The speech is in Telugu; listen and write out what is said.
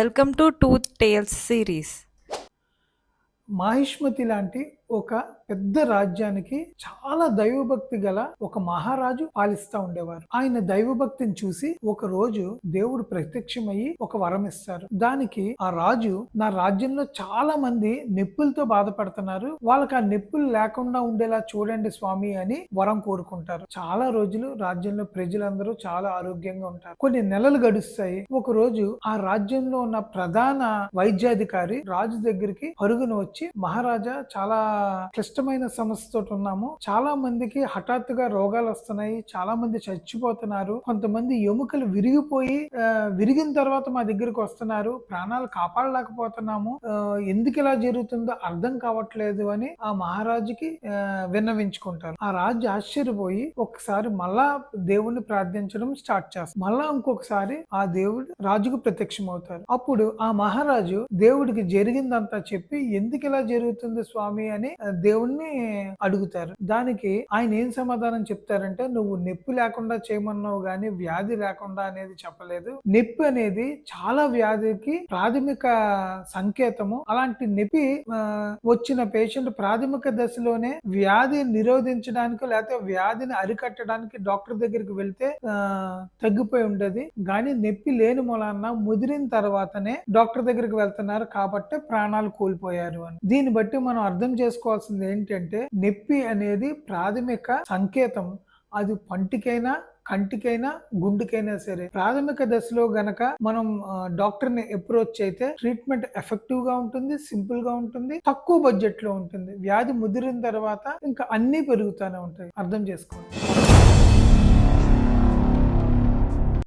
Welcome to Tooth Tales series. Mahishmati లాంటి ఒక పెద్ద రాజ్యానికి చాలా దైవభక్తి గల ఒక మహారాజు పాలిస్తా ఉండేవారు. ఆయన దైవభక్తిని చూసి ఒక రోజు దేవుడు ప్రత్యక్షమయ్యి ఒక వరం ఇస్తారు. దానికి ఆ రాజు, నా రాజ్యంలో చాలా మంది నొప్పులతో బాధపడుతున్నారు, వాళ్ళకి ఆ నొప్పులు లేకుండా ఉండేలా చూడండి స్వామి అని వరం కోరుకుంటారు. చాలా రోజులు రాజ్యంలో ప్రజలందరూ చాలా ఆరోగ్యంగా ఉంటారు. కొన్ని నెలలు గడుస్తాయి. ఒక రోజు ఆ రాజ్యంలో ఉన్న ప్రధాన వైద్యాధికారి రాజు దగ్గరికి పరుగున వచ్చి, మహారాజా, చాలా క్లిష్టమైన సమస్యతో ఉన్నాము, చాలా మందికి హఠాత్తుగా రోగాలు వస్తున్నాయి, చాలా మంది చచ్చిపోతున్నారు, కొంతమంది ఎముకలు విరిగిపోయి విరిగిన తర్వాత మా దగ్గరికి వస్తున్నారు, ప్రాణాలు కాపాడలేకపోతున్నాము, ఎందుకు ఇలా జరుగుతుందో అర్థం కావట్లేదు అని ఆ మహారాజుకి విన్నవించుకుంటారు. ఆ రాజు ఆశ్చర్యపోయి ఒకసారి మళ్ళా దేవుణ్ణి ప్రార్థించడం స్టార్ట్ చేస్తారు. మళ్ళా ఇంకొకసారి ఆ దేవుడు రాజుకు ప్రత్యక్షమవుతారు. అప్పుడు ఆ మహారాజు దేవుడికి జరిగిందంతా చెప్పి, ఎందుకు ఇలా జరుగుతుంది స్వామి అని దేవుణ్ణి అడుగుతారు. దానికి ఆయన ఏం సమాధానం చెప్తారంటే, నువ్వు నొప్పి లేకుండా చేయమన్నావు గాని వ్యాధి లేకుండా అనేది చెప్పలేదు. నొప్పి అనేది చాలా వ్యాధికి ప్రాథమిక సంకేతము. అలాంటి నొప్పి వచ్చిన పేషెంట్ ప్రాథమిక దశలోనే వ్యాధి నిరోధించడానికి లేకపోతే వ్యాధిని అరికట్టడానికి డాక్టర్ దగ్గరికి వెళ్తే తగ్గిపోయి ఉండేది, కానీ నొప్పి లేని మూలాన ముదిరిన తర్వాతనే డాక్టర్ దగ్గరికి వెళ్తున్నారు కాబట్టి ప్రాణాలు కోల్పోయారు అని. దీన్ని బట్టి మనం అర్థం చేసుకోవాల్సింది ఏంటంటే, నొప్పి అనేది ప్రాథమిక సంకేతం. అది పంటికైనా, కంటికైనా, గుండెకైనా సరే ప్రాథమిక దశలో గనక మనం డాక్టర్ని అప్రోచ్ అయితే ట్రీట్మెంట్ ఎఫెక్టివ్ గా ఉంటుంది, సింపుల్ గా ఉంటుంది, తక్కువ బడ్జెట్ లో ఉంటుంది. వ్యాధి ముదిరిన తర్వాత ఇంకా అన్ని పెరుగుతూనే ఉంటాయి. అర్థం చేసుకోండి.